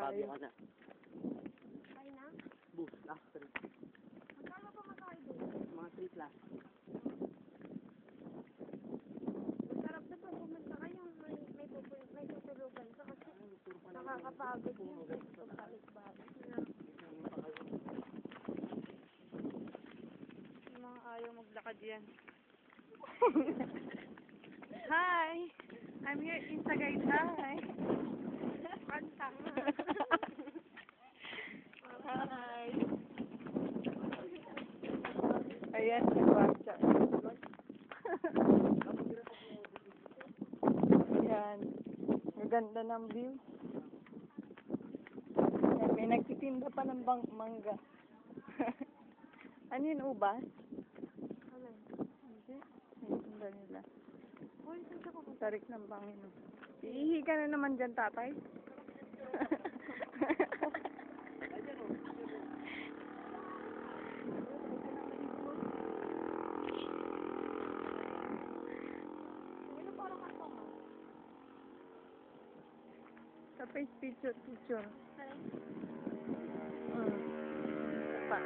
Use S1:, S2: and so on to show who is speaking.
S1: Nakabyo ka na.
S2: Ay na?
S1: Boost, last 3.
S2: Magkano pa matay doon?
S1: Mga 3 plus.
S2: Masarap na pa pumunta kayo. May tutulugan ka kasi nakakapagod yun. Pagpalit-balit na.
S3: Yung mga ayaw maglakad yan. Hi! I'm your Insta guide. Hi!
S2: Kantang na.
S3: Hi! Ayan, nagwatcha. Ayan. Maganda ng view. Ayan, may nagtitinda pa ng mangga. Ano yun, ubas?
S2: Ano?
S3: Hindi. Nagtitinda nila.
S2: Uy, saan ka pumunta?
S3: Tarik ng bangin. Iihi ka na naman dyan, tatay.
S2: Ano parang kantong mo?
S3: Sa face picture.
S2: Ay.
S3: Pa.